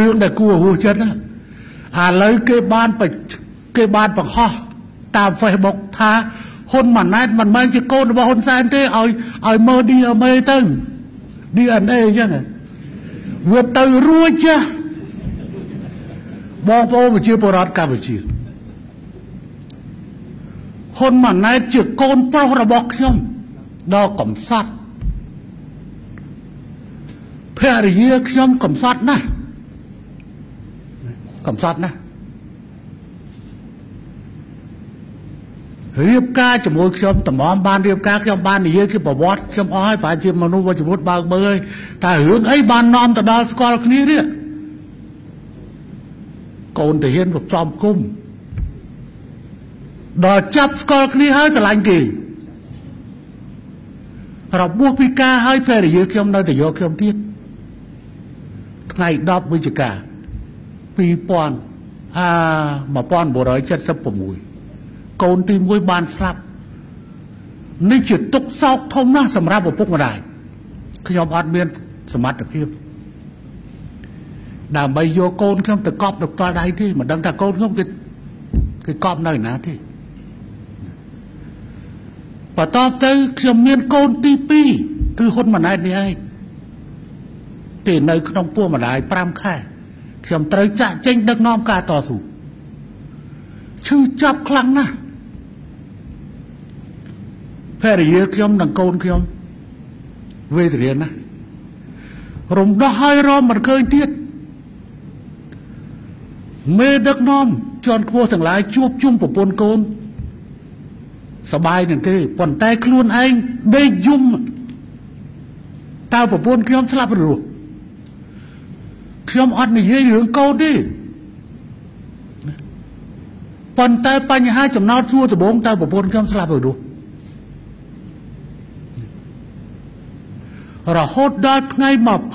រឿងដែលគួរហួសចិត្តឥឡូវគេបានបង្ហោះតាម Facebook ថាហ៊ុនម៉ាណែតមិនមែនជាកូនរបស់ហ៊ុនសែនទេឲ្យមើល DNA ទៅ DNA អញ្ចឹងវាទៅរួចចាស់បងប្អូនប្រជាពលរដ្ឋកម្ពុជាហ៊ុនម៉ាណែតជាកូនប្រុសរបស់ខ្ញុំដល់កំសត់ភរិយាខ្ញុំកំសត់ណាស់រៀបការជាមួយខ្ញុំតម្រាំបានរៀបការខ្ញុំបាននិយាយពីប្រវត្តិខ្ញុំអស់ហើយប្រហែលជាមនុស្សវជ្ជមុតបើកមើលតែរឿងអីបាននាំទៅដល់ស្គាល់គ្នានេះកូនតាហ៊ានផ្សំគុំដល់ចាប់ស្គាល់គ្នាហើយស្រឡាញ់គេរបួសពីការហើយភរិយាខ្ញុំនៅតែយកខ្ញុំទៀតថ្ងៃ10វិច្ឆិកា1976កូនទី1បានស្លាប់នេះជាទុក្ខសោកធំណាស់សម្រាប់ឪពុកម្ដាយខ្ញុំអត់មានសមត្ថភាពដើម្បីយកកូនខ្ញុំទៅកប់នៅផ្ទាល់ដៃទេមិនដឹងថាកូនខ្ញុំគេកប់នៅណាទេបន្ទាប់ទៅខ្ញុំមានកូនទី2គឺហ៊ុនម៉ាណែតនេះឯងទេនៅក្នុងពោះម្ដាយ5ខែខ្ញុំត្រូវចាក់ចេញដឹកនាំការតស៊ូឈឺចាប់ខ្លាំងណាស់ភរិយាខ្ញុំនិងកូនខ្ញុំវេទនាណាស់រំដោះហើយរំមិនឃើញទៀតមេដឹកនាំជាន់ខ្ពស់ទាំងឡាយជួបជុំប្រពន្ធកូនសបាយនឹងគេប៉ុន្តែខ្លួនឯងដេកយំតើប្រពន្ធខ្ញុំស្លាប់ឬរស់ខ្ញុំអត់និយាយរឿងកូនទេប៉ុន្តែបញ្ហាចំណោទសួរដំបងតើប្រពន្ធខ្ញុំស្លាប់ឬរស់រហូតដល់ថ្ងៃ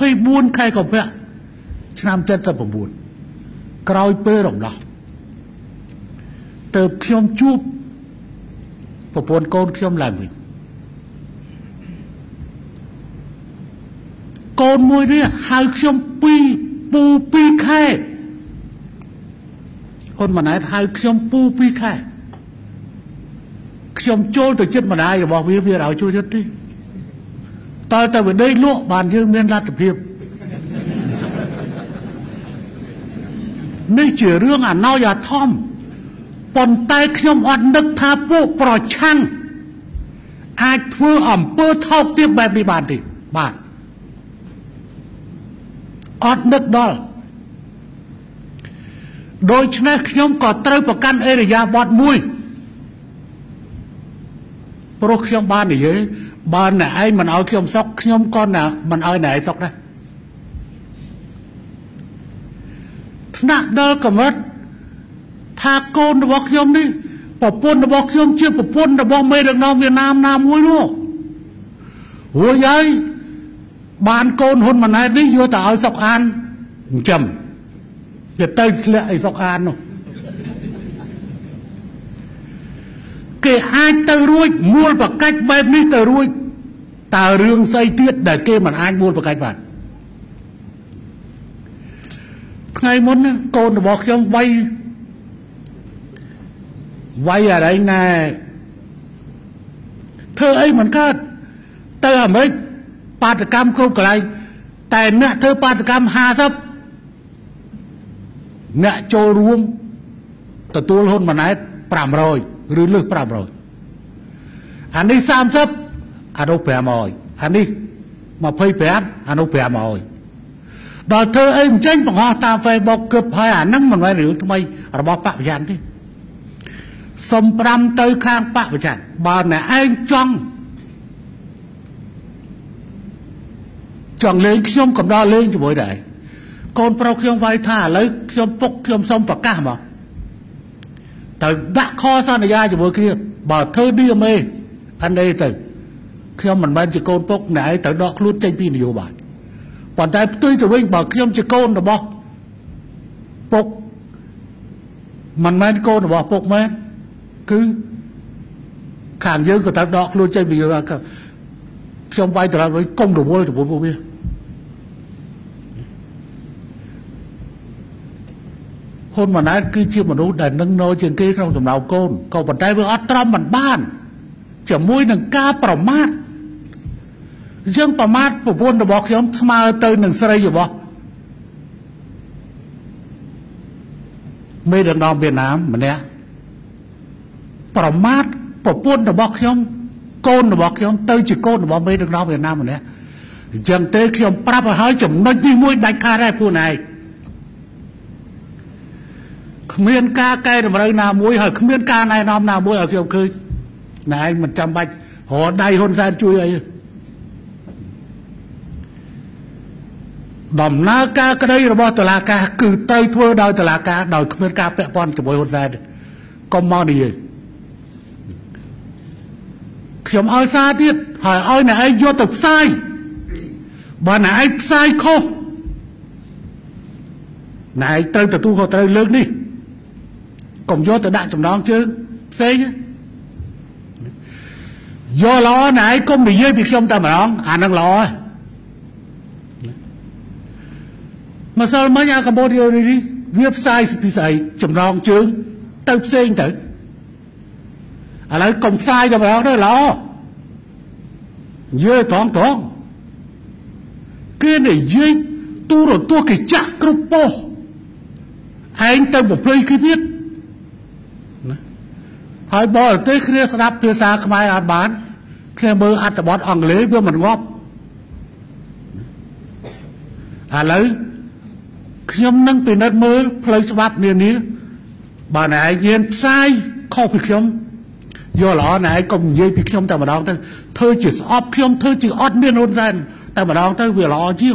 24ខែកុម្ភៈឆ្នាំ79ក្រោយពេលរំដោះទើបខ្ញុំជួបប្រពន្ធកូនខ្ញុំឡើងវិញកូនមួយនេះហៅខ្ញុំ2ខែហ៊ុនម៉ាណែតហៅខ្ញុំ2ខែខ្ញុំចូលទៅចិត្តម្ដាយរបស់វាឲ្យជួយចិត្តទេតើតែវាដេកលក់បានយើងមានលទ្ធភាពនេះជារឿងអណោយអាធំប៉ុន្តែខ្ញុំអត់នឹកថាពួកប្រឆាំងអាចធ្វើអំពើថោកទាបបែបនេះបានទេបាទអត់នឹកដល់ដូច្នេះខ្ញុំក៏ត្រូវប្រកាន់អេរយាប័តមួយព្រោះខ្ញុំបាននិយាយបើអ្នកឯងមិនឲ្យខ្ញុំសុខខ្ញុំក៏មិនឲ្យអ្នកឯងសុខដែរថ្នាក់ដល់កម្រិតថាកូនរបស់ខ្ញុំនេះប្រពន្ធរបស់ខ្ញុំជាប្រពន្ធរបស់មេដឹកនាំវៀតណាមណាមួយនោះរួចហើយបានកូនហ៊ុនម៉ាណែតនេះយកទៅឲ្យសុកអានចិញ្ចឹមវាទៅធ្លាក់អីសុកអាននោះគេអាចទៅរួចមូលប្រកាច់បែបនេះទៅរួចតើរឿងស្អីទៀតដែលគេមិនអាចមូលប្រកាច់បានថ្ងៃមុនកូនរបស់ខ្ញុំវាយអរិញណែធ្វើអីមិនកើតទៅអាមេរិកបាតកម្មគ្រប់កន្លែងតែអ្នកធ្វើបាតកម្ម50អ្នកចូលរួមទទួលហ៊ុនម៉ាណែត500ឬលើស500អានេះ30អានោះ500អានេះ25អានោះ500ដល់ធ្វើអីមិនចេញបង្ហោះតាម Facebook គឹបហើយអាហ្នឹងមិនមែនរឿងថ្មីរបស់បព្វជិនទេសុំ5ទៅខាងបព្វជិនបើអ្នកឯងចង់លេងខ្ញុំកំដរលេងជាមួយដែរកូនប្រុសខ្ញុំវាយថាឥឡូវខ្ញុំសុំប្រកាសមកទៅដាក់ខសន្យាជាមួយគ្នាបើធ្វើ DMA អានេះទៅខ្ញុំមិនមែនជាកូនពុកអ្នកឯងទៅដកខ្លួនចេញពីនយោបាយប៉ុន្តែផ្ទុយទៅវិញបើខ្ញុំជាកូនរបស់ពុកមិនមែនកូនរបស់ពុកមែនគឺខាងយើងក៏ត្រូវដកខ្លួនចេញពីនយោបាយខ្ញុំវាយត្រង់វិញកុំរវល់ទៅពួកវា hôn mà nói cứ chia một nút để nâng nô trên kia không tầm nào côn còn bàn tay với ót trâm bản ban chỉ mũi nâng ca bảo mát dương bảo mát của buôn được bọc nhóm mà tới nâng xây rồi bọc mấy đường đòn Việt Nam mà nè bảo mát của buôn được bọc nhóm côn được bọc nhóm tới chỉ côn được bọc mấy đường đòn Việt Nam mà nè dân tế khi ông prap hơi chấm nói đi mũi đánh ca ra phụ này miền ca cây rồi mà đây nào mũi hỏi miền ca này nom nào mũi ở kia khơi này mình chăm bạch họ đầy hôn gian chui ấy đầm na ca cái đây là bao tờ la ca cử tây thưa đòi tờ la ca đòi miền ca vẽ con cho bồi hôn gian con mò đi khi ông ơi xa tiết hỏi ơi này anh vô tục sai bà này anh sai khô này tới từ tu họ tới lớn đi còn vô tới đại trong đó chứ xây chứ do lo này có bị dây bị không ta mà đó đang lo mà sao mới nhà Campuchia đi viết sai thì sai trong đó chứ tới xây tử lấy còn sai cho mà đó lo dây toán cái này dây tu rồi tu cái chắc group po anh tới một plei cái viết hỏi bỏ tới khi sắp phía xa không ai ăn bán khi mơ ăn tập bón ăn lấy với mình ngóp lấy khi ông nâng từ đất mơ plei sắp nền ní bà này nhiên sai không phải không do đó này còn dây bị không tại mà đó thôi chỉ óp không thôi chỉ ót miên hôn gian tại mà đó thôi vì lo chứ